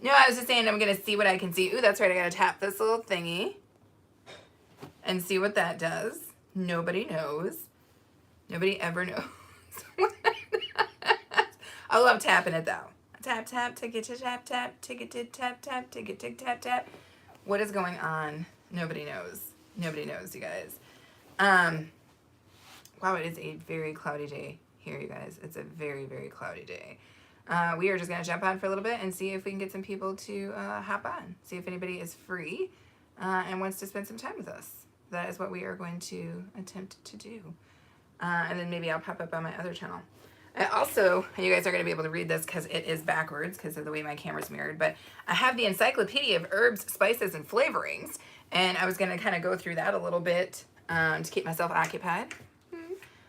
No, I was just saying I'm going to see what I can see. Ooh, that's right. I got to tap this little thingy and see what that does. Nobody knows. Nobody ever knows. I love tapping it though. Tap, tap, ticket to tap, tap, ticket to tap, tap, ticket to tap, tap. What is going on? Nobody knows. Nobody knows, you guys. Wow, it is a very cloudy day here, you guys. It's a very, very cloudy day. We are just going to jump on for a little bit and see if we can get some people to hop on. See if anybody is free and wants to spend some time with us. That is what we are going to attempt to do. And then maybe I'll pop up on my other channel. I also, you guys are going to be able to read this because it is backwards because of the way my camera's mirrored, but I have the Encyclopedia of Herbs, Spices, and Flavorings, and I was going to kind of go through that a little bit to keep myself occupied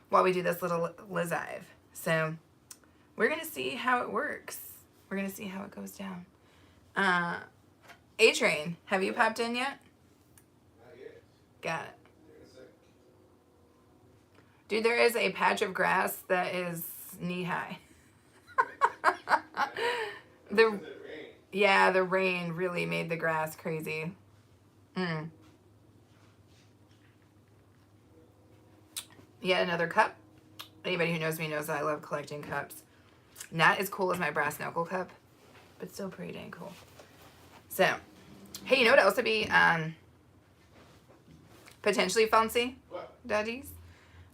while we do this little Lizive. So we're going to see how it works. We're going to see how it goes down. A-Train, have you popped in yet? Not yet. Got it. Dude, there is a patch of grass that is knee-high. Yeah, the rain really made the grass crazy. Yet another cup. Anybody who knows me knows that I love collecting cups. Not as cool as my brass knuckle cup, but still pretty dang cool. So, hey, you know what else would be potentially fancy, daddies?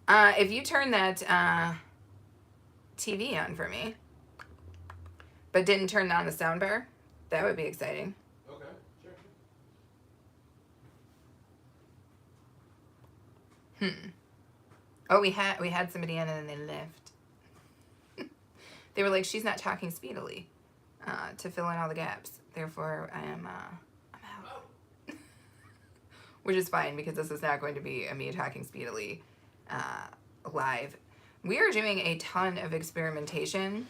If you turn that TV on for me, but didn't turn on the sound bar, that would be exciting. Okay, sure. Oh, we had somebody in and then they left. They were like, she's not talking speedily to fill in all the gaps. Therefore, I'm out. Which is fine because this is not going to be a me talking speedily live. We are doing a ton of experimentation.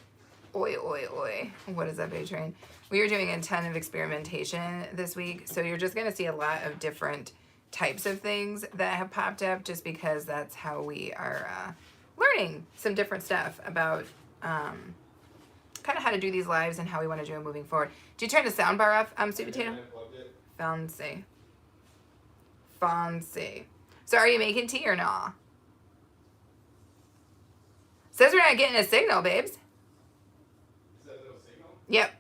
Oi, oi, oi. What is up, A-Train? We are doing a ton of experimentation this week. So you're just going to see a lot of different types of things that have popped up just because that's how we are learning some different stuff about kind of how to do these lives and how we want to do them moving forward. Did you turn the sound bar off, Sweet Potato? Fancy. Fancy. So are you making tea or not? Says we're not getting a signal, babes. Is that no signal? Yep.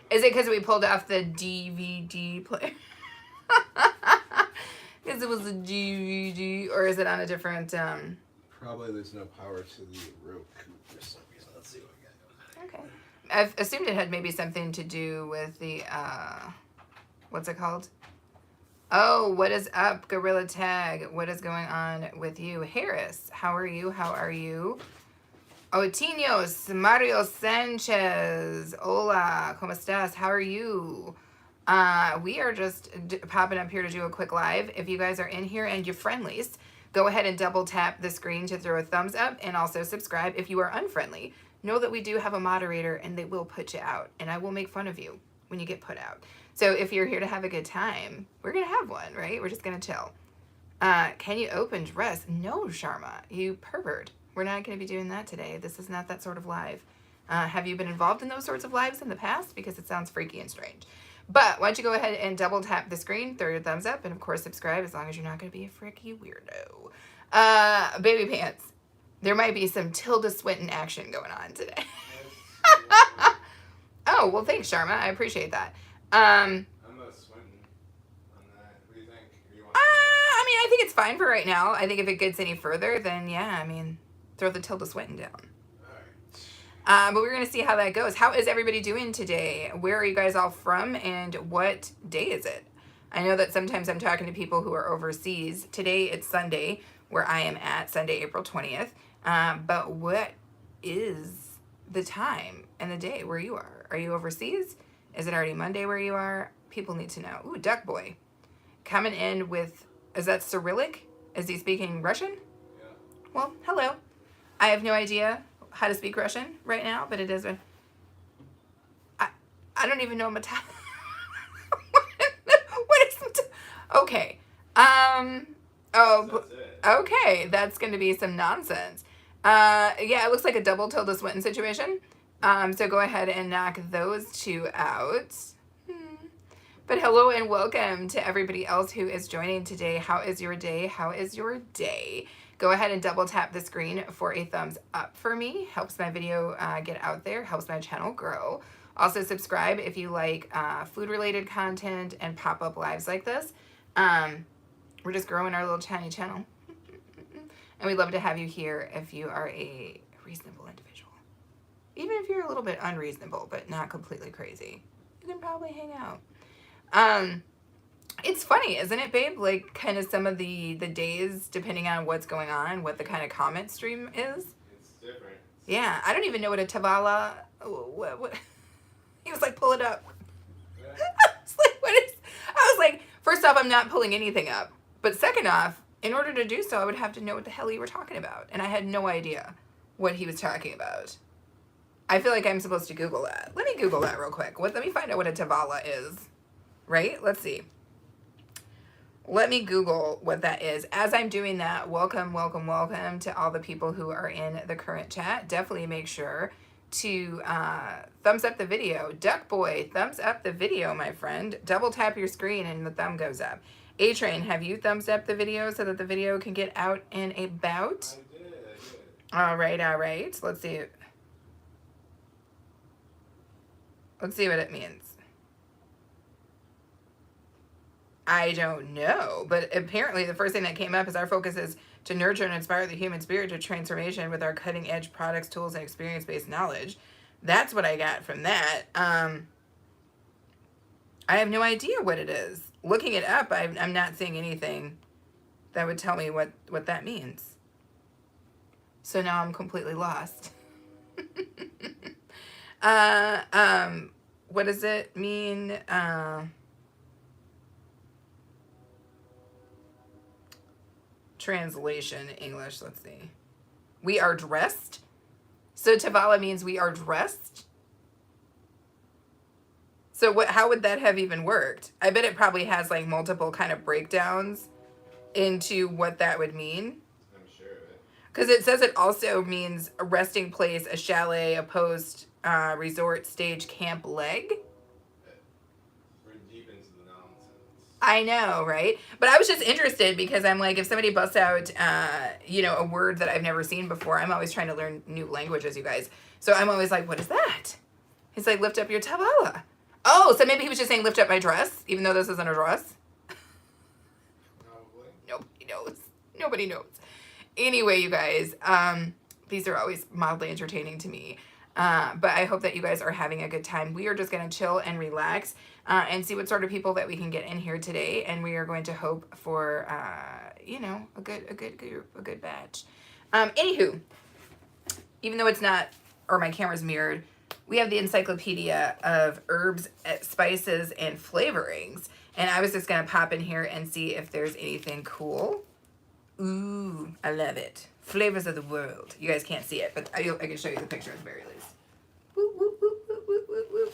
Is it because we pulled off the DVD player? Because it was a DVD, or is it on a different? Probably there's no power to the Roku for some reason. Let's see what we got going on. Okay. I've assumed it had maybe something to do with the what's it called? Oh, what is up, Gorilla Tag? What is going on with you? Harris, how are you? How are you? Otinos, Mario Sanchez. Hola, ¿cómo estás? How are you? We are just popping up here to do a quick live. If you guys are in here and you're friendlies, go ahead and double tap the screen to throw a thumbs up and also subscribe. If you are unfriendly, know that we do have a moderator and they will put you out and I will make fun of you when you get put out. So if you're here to have a good time, we're going to have one, right? We're just going to chill. Can you open dress? No, Sharma, you pervert. We're not going to be doing that today. This is not that sort of live. Have you been involved in those sorts of lives in the past? Because it sounds freaky and strange. But why don't you go ahead and double tap the screen, throw your thumbs up, and of course subscribe as long as you're not going to be a freaky weirdo. Baby pants. There might be some Tilda Swinton action going on today. Oh, well, thanks, Sharma. I appreciate that. I'm not Swinton on that. What do you think? I mean, I think it's fine for right now. I think if it gets any further, then yeah, I mean, throw the Tilda Swinton down. But we're going to see how that goes. How is everybody doing today? Where are you guys all from and what day is it? I know that sometimes I'm talking to people who are overseas. Today it's Sunday where I am at, Sunday, April 20th. But what is the time and the day where you are? Are you overseas? Is it already Monday where you are? People need to know. Ooh, Duck Boy. Coming in with, is that Cyrillic? Is he speaking Russian? Yeah. Well, hello. I have no idea how to speak Russian right now, but it is I don't even know Mata. What is Mata? Okay. Oh, okay. That's going to be some nonsense. Yeah, it looks like a double Tilda Swinton situation. So go ahead and knock those two out. But hello and welcome to everybody else who is joining today. How is your day? How is your day? Go ahead and double tap the screen for a thumbs up for me. Helps my video get out there, helps my channel grow. Also subscribe if you like food related content and pop-up lives like this. We're just growing our little tiny channel. And we'd love to have you here if you are a reasonable individual. Even if you're a little bit unreasonable, but not completely crazy, you can probably hang out. It's funny, isn't it, babe? Like, kind of some of the days, depending on what's going on, what the kind of comment stream is. It's different. Yeah, I don't even know what a Tavala. What? He was like, pull it up. Yeah. I was like, what is? I was like, first off, I'm not pulling anything up, but second off, in order to do so, I would have to know what the hell you were talking about, and I had no idea what he was talking about. I feel like I'm supposed to Google that. Let me Google that real quick. Let me find out what a Tavala is. Right? Let's see. Let me Google what that is. As I'm doing that, welcome, welcome, welcome to all the people who are in the current chat. Definitely make sure to thumbs up the video. Duck Boy, thumbs up the video, my friend. Double tap your screen and the thumb goes up. A-Train, have you thumbs up the video so that the video can get out and about? I did. All right, all right. Let's see. Let's see what it means. I don't know, but apparently the first thing that came up is our focus is to nurture and inspire the human spirit to transformation with our cutting edge products, tools, and experience-based knowledge. That's what I got from that. I have no idea what it is. Looking it up, I'm not seeing anything that would tell me what that means. So now I'm completely lost. What does it mean? Translation English, let's see. We are dressed. So Tavala means we are dressed. So how would that have even worked? I bet it probably has like multiple kind of breakdowns into what that would mean. I'm sure of it. Because it says it also means a resting place, a chalet, a post, resort, stage, camp, leg. We're deep into the nonsense. I know, right? But I was just interested because I'm like, if somebody busts out, a word that I've never seen before, I'm always trying to learn new languages, you guys. So I'm always like, what is that? He's like, lift up your Tavala. Oh, so maybe he was just saying lift up my dress, even though this isn't a dress. Probably. Nobody knows. Nobody knows. Anyway, you guys, these are always mildly entertaining to me. But I hope that you guys are having a good time. We are just going to chill and relax and see what sort of people that we can get in here today. And we are going to hope for, a good group, a good batch. Anywho, even though it's not, or my camera's mirrored, we have the encyclopedia of herbs, spices, and flavorings. And I was just going to pop in here and see if there's anything cool. Ooh, I love it. Flavors of the world. You guys can't see it, but I can show you the picture at the very least. Whoop, whoop, whoop, whoop, whoop, whoop, whoop.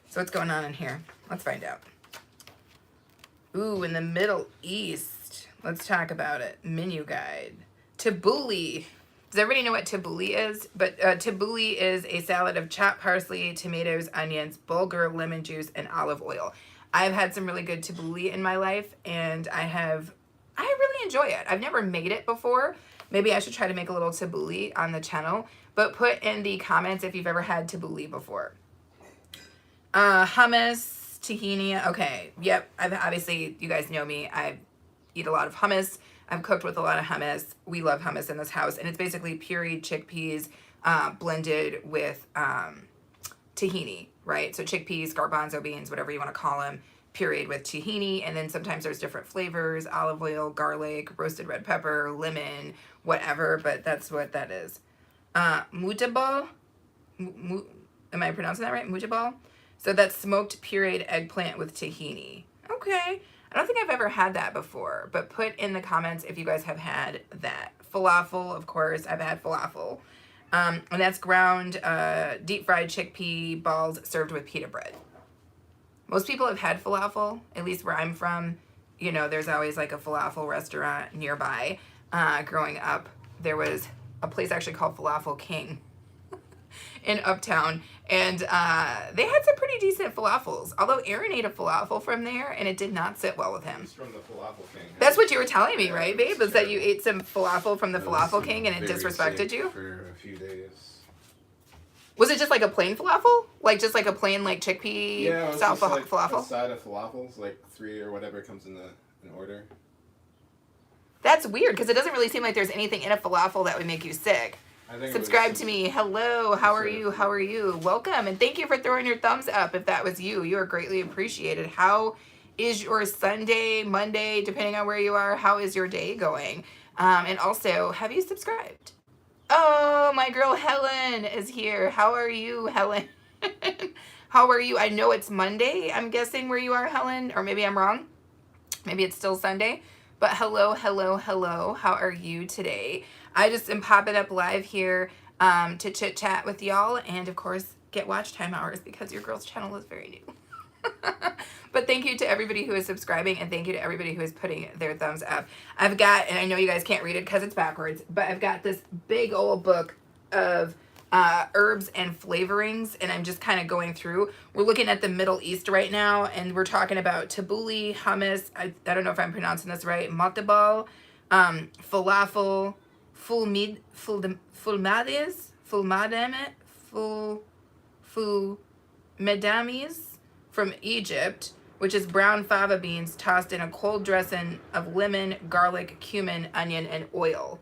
So what's going on in here? Let's find out. Ooh, in the Middle East. Let's talk about it. Menu guide. Tabbouleh. Does everybody know what tabbouleh is? But tabbouleh is a salad of chopped parsley, tomatoes, onions, bulgur, lemon juice, and olive oil. I've had some really good tabbouleh in my life, and I really enjoy it. I've never made it before. Maybe I should try to make a little tabbouleh on the channel, but put in the comments if you've ever had tabbouleh before. Hummus, tahini. Okay, yep. Obviously, you guys know me. I eat a lot of hummus. I've cooked with a lot of hummus. We love hummus in this house, and it's basically pureed chickpeas blended with tahini, right? So chickpeas, garbanzo beans, whatever you want to call them, pureed with tahini, and then sometimes there's different flavors, olive oil, garlic, roasted red pepper, lemon, whatever, but that's what that is. Mutabal, am I pronouncing that right? Mutabal? So that's smoked pureed eggplant with tahini. Okay. I don't think I've ever had that before, but put in the comments if you guys have had that. Falafel, of course, I've had falafel. And that's ground, deep fried chickpea balls served with pita bread. Most people have had falafel, at least where I'm from. You know, there's always like a falafel restaurant nearby. Growing up, there was a place actually called Falafel King. in Uptown, and they had some pretty decent falafels. Although Aaron ate a falafel from there, and it did not sit well with him. It's from the Falafel King. That's what you were telling me, right, babe? Was that you ate some falafel from the I was Falafel King and it very disrespected sick you? for a few days. Was it just like a plain falafel? Like just like a plain like chickpea Yeah, it was style just like falafel? a side of falafels, like 3 or whatever comes in order. That's weird because it doesn't really seem like there's anything in a falafel that would make you sick. I think Subscribe to me. Hello, how are you? How are you? Welcome, and thank you for throwing your thumbs up if that was you. You are greatly appreciated. How is your Sunday, Monday, depending on where you are? How is your day going? And also, have you subscribed? Oh, my girl Helen is here. How are you, Helen? How are you? I know it's Monday, I'm guessing, where you are, Helen, or maybe I'm wrong. Maybe it's still Sunday. But hello, hello, hello. How are you today? I just am popping up live here to chit chat with y'all and, of course, get watch time hours because your girl's channel is very new. But thank you to everybody who is subscribing and thank you to everybody who is putting their thumbs up. I've got, and I know you guys can't read it because it's backwards, but I've got this big old book of herbs and flavorings, and I'm just kind of going through. We're looking at the Middle East right now, and we're talking about tabbouleh, hummus, I don't know if I'm pronouncing this right, matbal, falafel, fulmedames from Egypt, which is brown fava beans tossed in a cold dressing of lemon, garlic, cumin, onion, and oil.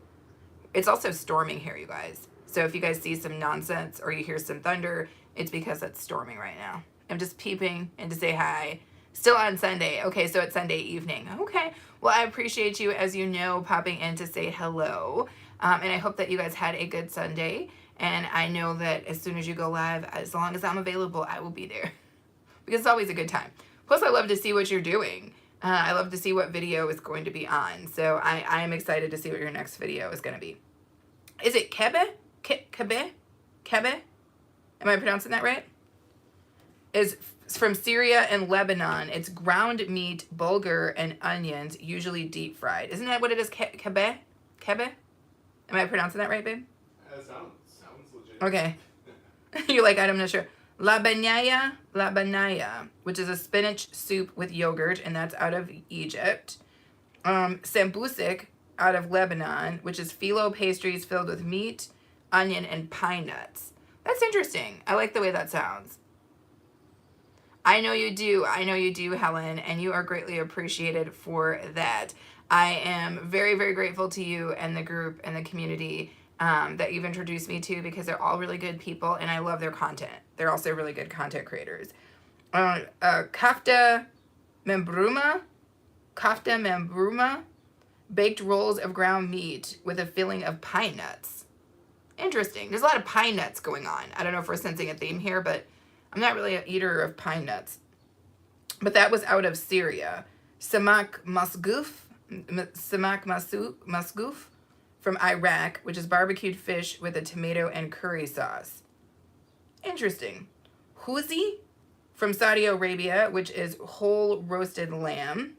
It's also storming here, you guys. So if you guys see some nonsense or you hear some thunder, it's because it's storming right now. I'm just peeping in to say hi. Still on Sunday. Okay, so it's Sunday evening. Okay. Well, I appreciate you, as you know, popping in to say hello. And I hope that you guys had a good Sunday. And I know that as soon as you go live, as long as I'm available, I will be there. Because it's always a good time. Plus, I love to see what you're doing. I love to see what video is going to be on. So I am excited to see what your next video is going to be. Is it kebe? Kebe? Kebe? Am I pronouncing that right? Is from Syria and Lebanon. It's ground meat, bulgur, and onions, usually deep fried. Isn't that what it is? Kebe? Kebe? Am I pronouncing that right, babe? Sounds legit. Okay. You're like, I'm not sure. Labanaya, which is a spinach soup with yogurt, and that's out of Egypt. Sambusik, out of Lebanon, which is phyllo pastries filled with meat, onion, and pine nuts. That's interesting. I like the way that sounds. I know you do. I know you do, Helen, and you are greatly appreciated for that. I am very, very grateful to you and the group and the community that you've introduced me to because they're all really good people and I love their content. They're also really good content creators. Kafta membruma, baked rolls of ground meat with a filling of pine nuts. Interesting. There's a lot of pine nuts going on. I don't know if we're sensing a theme here, but I'm not really an eater of pine nuts. But that was out of Syria. Samak masgouf from Iraq, which is barbecued fish with a tomato and curry sauce. Interesting. Huzi from Saudi Arabia, which is whole roasted lamb.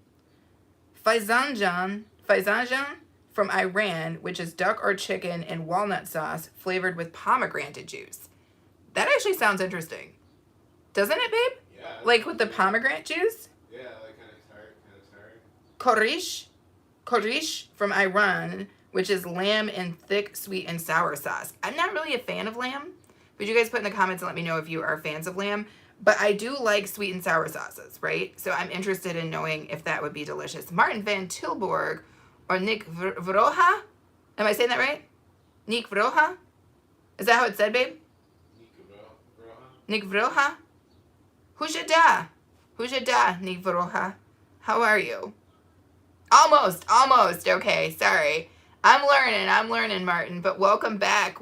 Faizanjan from Iran, which is duck or chicken in walnut sauce flavored with pomegranate juice. That actually sounds interesting. Doesn't it, babe? Yeah. Like with the pomegranate juice? Yeah, like kind of tart. Korish from Iran, which is lamb in thick, sweet, and sour sauce. I'm not really a fan of lamb, but you guys put in the comments and let me know if you are fans of lamb. But I do like sweet and sour sauces, right? So I'm interested in knowing if that would be delicious. Martin Van Tilburg or Nick Vroha? Am I saying that right? Nick Vroha? Is that how it's said, babe? Nick Vroha? Hujada, Nick Vroha. How are you? Almost. Okay, sorry. I'm learning, Martin. But welcome back.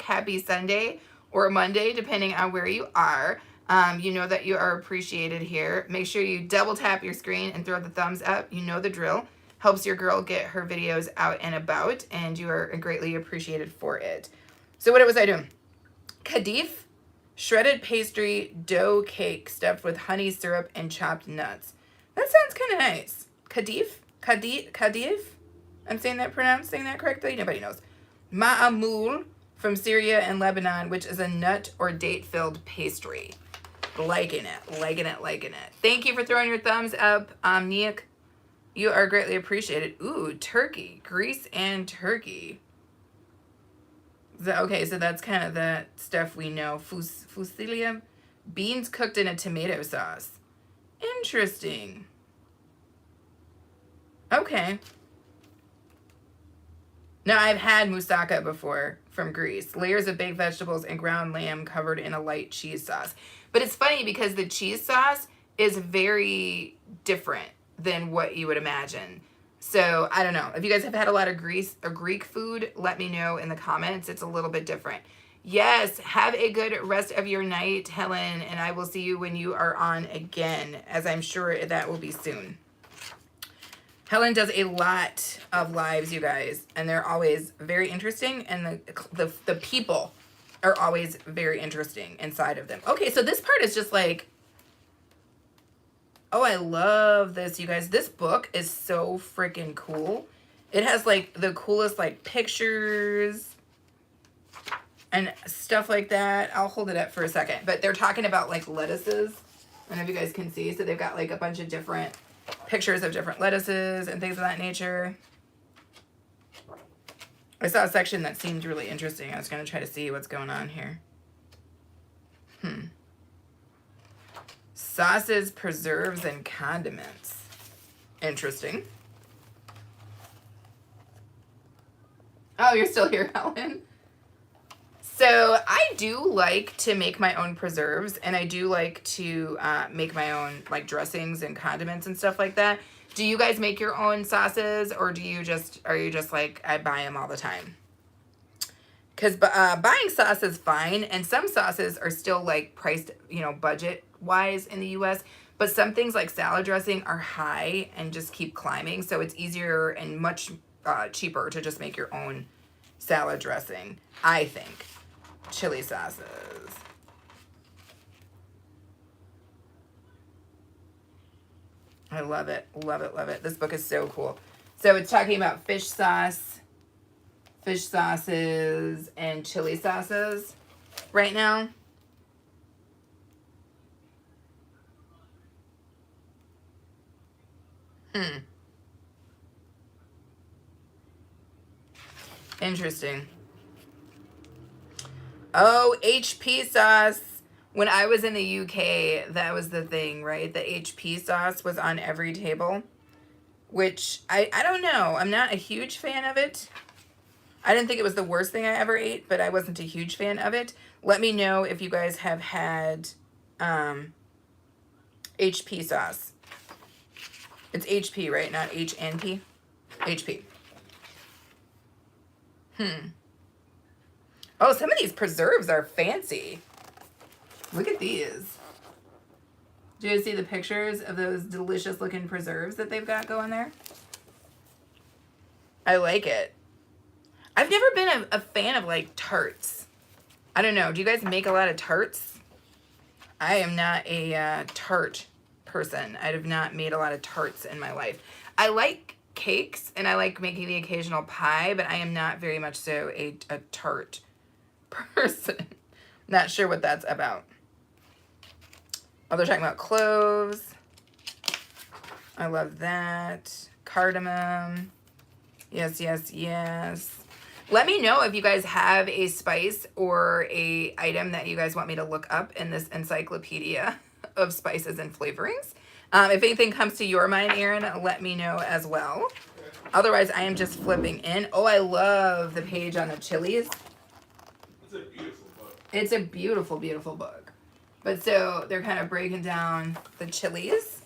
Happy Sunday or Monday, depending on where you are. You know that you are appreciated here. Make sure you double tap your screen and throw the thumbs up. You know the drill. Helps your girl get her videos out and about, and you are greatly appreciated for it. So what was I doing? Kadif, shredded pastry dough cake stuffed with honey syrup and chopped nuts. That sounds kind of nice. Kadif. I'm pronouncing that correctly? Nobody knows. Ma'amul, from Syria and Lebanon, which is a nut or date-filled pastry. Liking it, liking it, liking it. Thank you for throwing your thumbs up, Nick. You are greatly appreciated. Ooh, turkey. Greece and turkey. Okay, so that's kind of the stuff we know. Fusillia. Beans cooked in a tomato sauce. Interesting. Okay. Now, I've had moussaka before from Greece. Layers of baked vegetables and ground lamb covered in a light cheese sauce. But it's funny because the cheese sauce is very different than what you would imagine. So, I don't know. If you guys have had a lot of Greek food, let me know in the comments. It's a little bit different. Yes, have a good rest of your night, Helen, and I will see you when you are on again, as I'm sure that will be soon. Helen does a lot of lives, you guys, and they're always very interesting, and the people are always very interesting inside of them. Okay, so this part is just like, oh, I love this, you guys. This book is so freaking cool. It has like the coolest like pictures and stuff like that. I'll hold it up for a second, but they're talking about like lettuces. I don't know if you guys can see. So they've got like a bunch of different pictures of different lettuces and things of that nature. I saw a section that seemed really interesting. I was going to try to see what's going on here. Sauces, preserves, and condiments. Interesting. Oh, you're still here, Helen? So I do like to make my own preserves, and I do like to make my own like dressings and condiments and stuff like that. Do you guys make your own sauces, or are you just like, I buy them all the time? Because buying sauce is fine, and some sauces are still like priced, you know, budget wise in the US, but some things like salad dressing are high and just keep climbing, so it's easier and much cheaper to just make your own salad dressing, I think. Chili sauces. I love it, love it, love it. This book is so cool. So it's talking about fish sauce, fish sauces, and chili sauces right now. Interesting. Oh, HP sauce. When I was in the UK, that was the thing, right? The HP sauce was on every table, which I don't know. I'm not a huge fan of it. I didn't think it was the worst thing I ever ate, but I wasn't a huge fan of it. Let me know if you guys have had HP sauce. It's HP, right? Not HNP? HP. Oh, some of these preserves are fancy. Look at these. Do you guys see the pictures of those delicious looking preserves that they've got going there? I like it. I've never been a fan of like tarts. I don't know. Do you guys make a lot of tarts? I am not a tart person. I have not made a lot of tarts in my life. I like cakes and I like making the occasional pie, but I am not very much so a tart person. Not sure what that's about. Oh, they're talking about cloves. I love that. Cardamom. Yes, yes, yes. Let me know if you guys have a spice or a item that you guys want me to look up in this encyclopedia of spices and flavorings. If anything comes to your mind, Aaron, let me know as well. Otherwise, I am just flipping in. Oh, I love the page on the chilies. It's a beautiful book. It's a beautiful, beautiful book. But so they're kind of breaking down the chilies,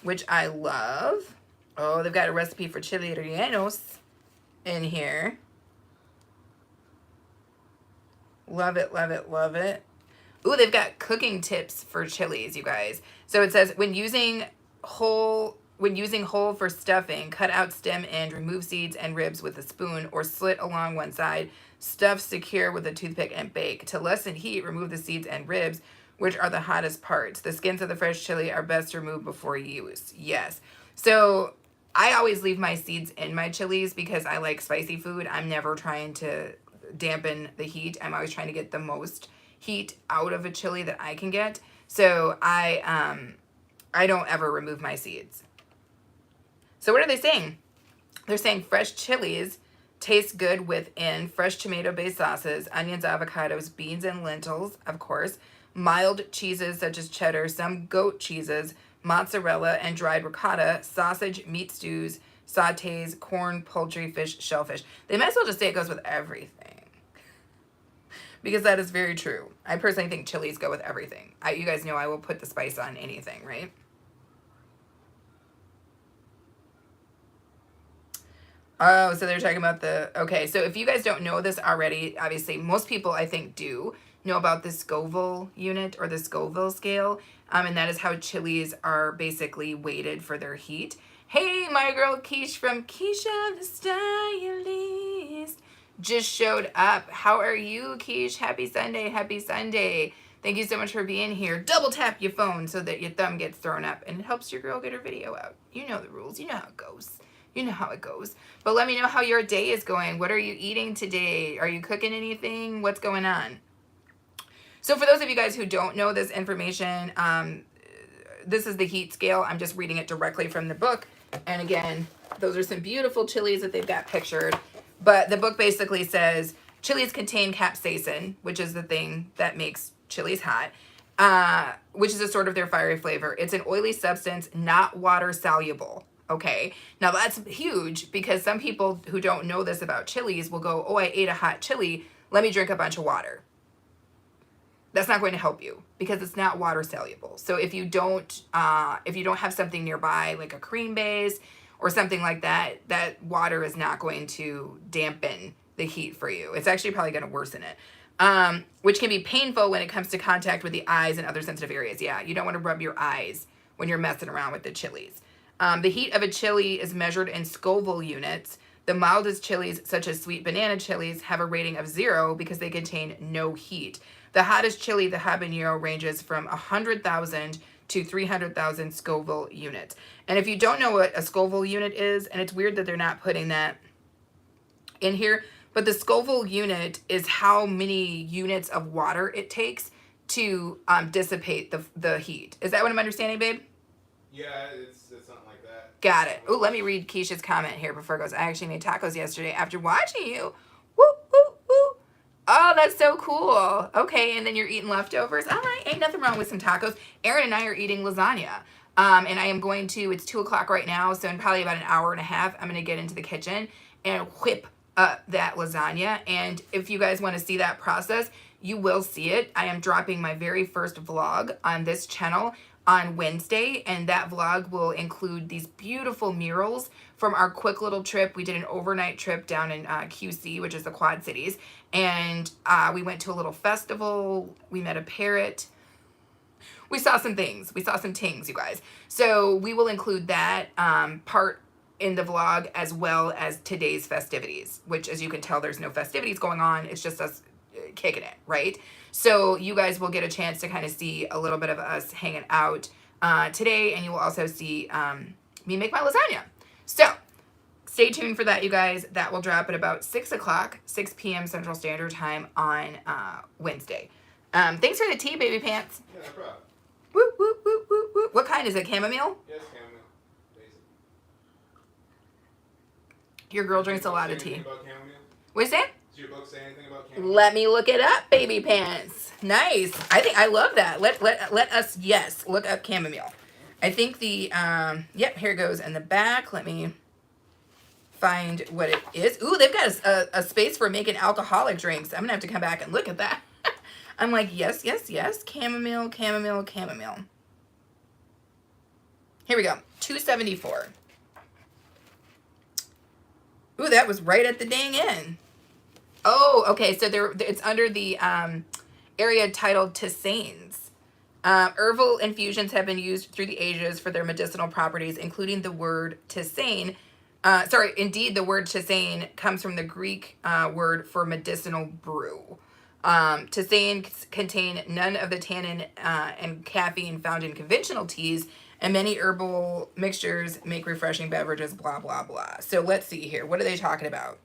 which I love. Oh, they've got a recipe for chili rellenos in here. Love it, love it, love it. Ooh, they've got cooking tips for chilies, you guys. So it says when using whole for stuffing, cut out stem end, remove seeds and ribs with a spoon or slit along one side, stuff secure with a toothpick and bake. To lessen heat, remove the seeds and ribs, which are the hottest parts. The skins of the fresh chili are best removed before use. Yes. So I always leave my seeds in my chilies because I like spicy food. I'm never trying to dampen the heat. I'm always trying to get the most heat out of a chili that I can get. So I don't ever remove my seeds. So what are they saying? They're saying fresh chilies taste good within fresh tomato-based sauces, onions, avocados, beans, and lentils, of course, mild cheeses such as cheddar, some goat cheeses, mozzarella, and dried ricotta, sausage, meat stews, sautés, corn, poultry, fish, shellfish. They might as well just say it goes with everything. Because that is very true. I personally think chilies go with everything. You guys know I will put the spice on anything, right? Oh, so they're talking about okay, so if you guys don't know this already, obviously most people I think do know about the Scoville unit or the Scoville scale, and that is how chilies are basically weighted for their heat. Hey, my girl Keish from Keisha the Stylist just showed up. How are you, Keish? Happy Sunday, happy Sunday. Thank you so much for being here. Double tap your phone so that your thumb gets thrown up and it helps your girl get her video out. You know the rules, you know how it goes. You know how it goes. But let me know how your day is going. What are you eating today? Are you cooking anything? What's going on? So for those of you guys who don't know this information, this is the heat scale. I'm just reading it directly from the book. And again, those are some beautiful chilies that they've got pictured. But the book basically says chilies contain capsaicin, which is the thing that makes chilies hot, which is a sort of their fiery flavor. It's an oily substance, not water soluble. Okay, now that's huge because some people who don't know this about chilies will go, oh, I ate a hot chili, let me drink a bunch of water. That's not going to help you because it's not water soluble. So if you don't have something nearby like a cream base or something like that, that water is not going to dampen the heat for you. It's actually probably going to worsen it, which can be painful when it comes to contact with the eyes and other sensitive areas. Yeah, you don't want to rub your eyes when you're messing around with the chilies. The heat of a chili is measured in Scoville units. The mildest chilies, such as sweet banana chilies, have a rating of 0 because they contain no heat. The hottest chili, the habanero, ranges from 100,000 to 300,000 Scoville units. And if you don't know what a Scoville unit is, and it's weird that they're not putting that in here, but the Scoville unit is how many units of water it takes to dissipate the heat. Is that what I'm understanding, babe? Yeah, it's something like that. Got it. Oh, let me read Keisha's comment here before it goes. I actually made tacos yesterday after watching you. Woo, woo, woo. Oh, that's so cool. Okay, and then you're eating leftovers. All right, ain't nothing wrong with some tacos. Aaron and I are eating lasagna. And I am going to, it's 2 o'clock right now, so in probably about an hour and a half, I'm going to get into the kitchen and whip up that lasagna. And if you guys want to see that process, you will see it. I am dropping my very first vlog on this channel on Wednesday, and that vlog will include these beautiful murals from our quick little trip. We did an overnight trip down in QC, which is the Quad Cities, and we went to a little festival. We met a parrot. We saw some things. We saw some tings, you guys. So we will include that part in the vlog as well as today's festivities, which, as you can tell, there's no festivities going on. It's just us kicking it, right? So you guys will get a chance to kind of see a little bit of us hanging out today, and you will also see me make my lasagna. So stay tuned for that, you guys. That will drop at about 6 o'clock, 6 p.m. Central Standard Time on Wednesday. Thanks for the tea, baby pants. Yeah, no problem. Woo, woo, woo, woo, woo. What kind is it? Chamomile? Yes, chamomile. Basic. Your girl drinks a lot of tea. About chamomile? What is it? Does your book say anything about chamomile? Let me look it up, baby pants. Nice. I love that. Let us, yes, look up chamomile. I think the, yep, here it goes in the back. Let me find what it is. Ooh, they've got a space for making alcoholic drinks. I'm going to have to come back and look at that. I'm like, yes, yes, yes. Chamomile, chamomile, chamomile. Here we go. $2.74. Ooh, that was right at the dang end. Oh, okay. So it's under the area titled Tisanes. Herbal infusions have been used through the ages for their medicinal properties, including the word tisane. Indeed, the word tisane comes from the Greek word for medicinal brew. Tisanes contain none of the tannin and caffeine found in conventional teas, and many herbal mixtures make refreshing beverages, blah, blah, blah. So let's see here. What are they talking about?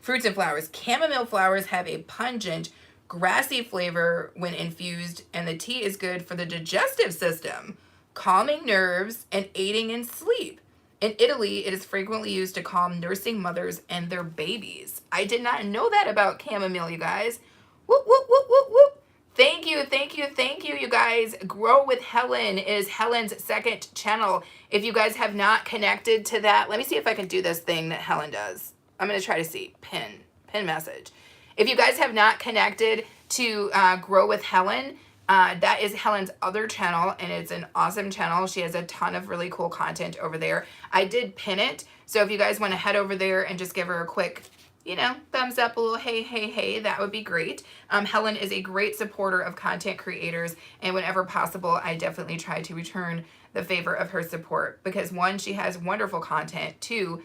Fruits and flowers. Chamomile flowers have a pungent, grassy flavor when infused, and the tea is good for the digestive system, calming nerves and aiding in sleep. In Italy, it is frequently used to calm nursing mothers and their babies. I did not know that about chamomile, you guys. Whoop, whoop, whoop, whoop, whoop. Thank you, thank you, thank you, you guys. Grow with Helen is Helen's second channel. If you guys have not connected to that, let me see if I can do this thing that Helen does. I'm going to try to see. Pin message. If you guys have not connected to Grow with Helen, that is Helen's other channel, and it's an awesome channel. She has a ton of really cool content over there. I did pin it, so if you guys want to head over there and just give her a quick, you know, thumbs up, a little hey, hey, hey, that would be great. Helen is a great supporter of content creators, and whenever possible, I definitely try to return the favor of her support because one, she has wonderful content. Two,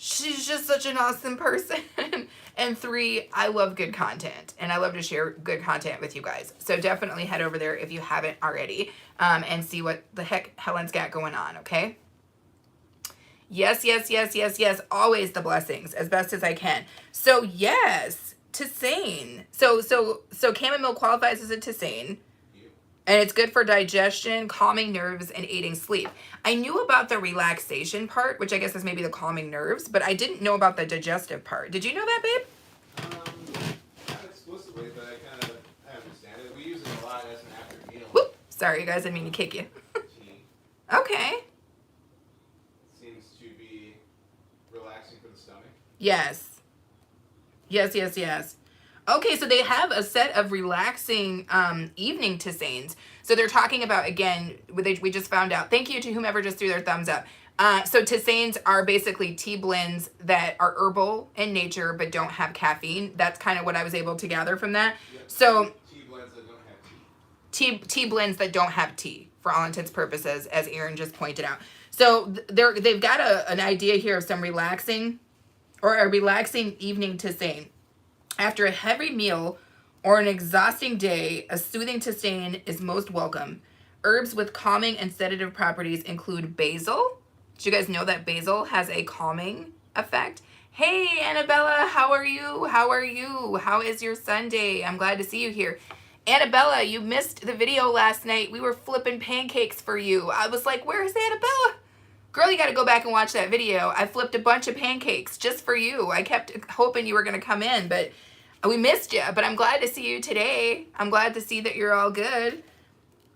she's just such an awesome person. And three, I love good content and I love to share good content with you guys. So definitely head over there if you haven't already and see what the heck Helen's got going on, okay? Yes, yes, yes, yes, yes. Always the blessings as best as I can. So yes, tisane. So chamomile qualifies as a tisane. And it's good for digestion, calming nerves, and aiding sleep. I knew about the relaxation part, which I guess is maybe the calming nerves, but I didn't know about the digestive part. Did you know that, babe? Not explicitly, but I understand it. We use it a lot as an after meal. Whoop. Sorry, you guys, I didn't mean to kick you. Tea Okay. seems to be relaxing for the stomach. Yes. Yes, yes, yes. Okay, so they have a set of relaxing evening tisanes. So they're talking about, again, we just found out. Thank you to whomever just threw their thumbs up. So tisanes are basically tea blends that are herbal in nature but don't have caffeine. That's kind of what I was able to gather from that. Yep. So Tea blends that don't have tea. tea blends that don't have tea, for all intents and purposes, as Aaron just pointed out. So they've got an idea here of some relaxing or a relaxing evening tisane. After a heavy meal or an exhausting day, a soothing tisane is most welcome. Herbs with calming and sedative properties include basil. Did you guys know that basil has a calming effect? Hey, Annabella, how are you? How are you? How is your Sunday? I'm glad to see you here. Annabella, you missed the video last night. We were flipping pancakes for you. I was like, where's Annabella? Girl, you got to go back and watch that video. I flipped a bunch of pancakes just for you. I kept hoping you were going to come in, but we missed you. But I'm glad to see you today. I'm glad to see that you're all good.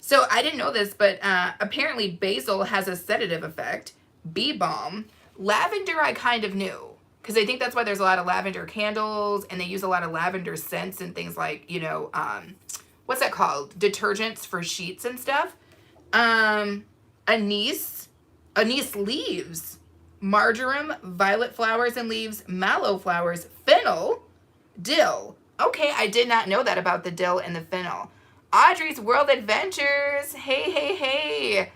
So I didn't know this, but apparently basil has a sedative effect. Bee balm. Lavender I kind of knew because I think that's why there's a lot of lavender candles and they use a lot of lavender scents and things like, you know, what's that called? Detergents for sheets and stuff. Anise leaves, marjoram, violet flowers and leaves, mallow flowers, fennel, dill. Okay, I did not know that about the dill and the fennel. Audrey's World Adventures. Hey, hey, hey.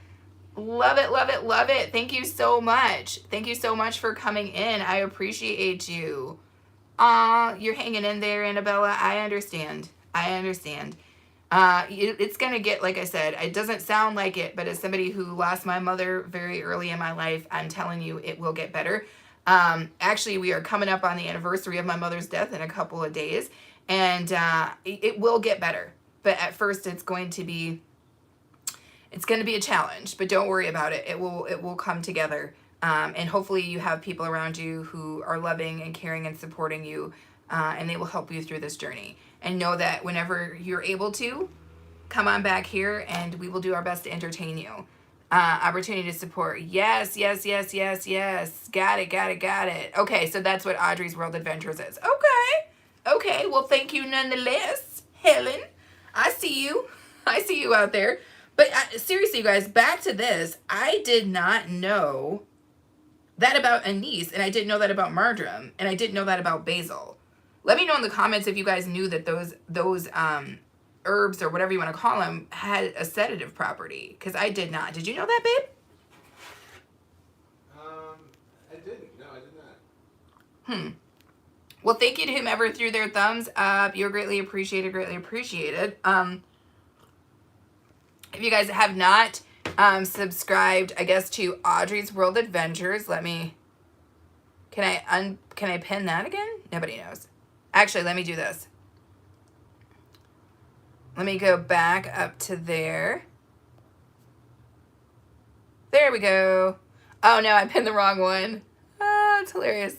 Love it, love it, love it. Thank you so much. Thank you so much for coming in. I appreciate you. Aw, you're hanging in there, Annabella. I understand. I understand. It's going to get, like I said, it doesn't sound like it, but as somebody who lost my mother very early in my life, I'm telling you, it will get better. Actually, we are coming up on the anniversary of my mother's death in a couple of days, and it will get better. But at first, it's going to be a challenge, but don't worry about it. It will come together. And hopefully you have people around you who are loving and caring and supporting you, and they will help you through this journey. And know that whenever you're able to, come on back here and we will do our best to entertain you. Opportunity to support. Yes, yes, yes, yes, yes. Got it, got it, got it. Okay, so that's what Audrey's World Adventures is. Okay, well, thank you nonetheless, Helen. I see you. I see you out there. But seriously, you guys, back to this. I did not know that about anise, and I didn't know that about marjoram, and I didn't know that about basil. Let me know in the comments if you guys knew that those herbs or whatever you want to call them had a sedative property, because I did not. Did you know that, babe? I didn't. No, I did not. Well, thank you to whomever threw their thumbs up. You're greatly appreciated, greatly appreciated. If you guys have not subscribed, I guess, to Audrey's World Adventures, let me Can I pin that again? Nobody knows. Actually, let me do this. Let me go back up to there. There we go. Oh no, I pinned the wrong one. Ah, it's hilarious.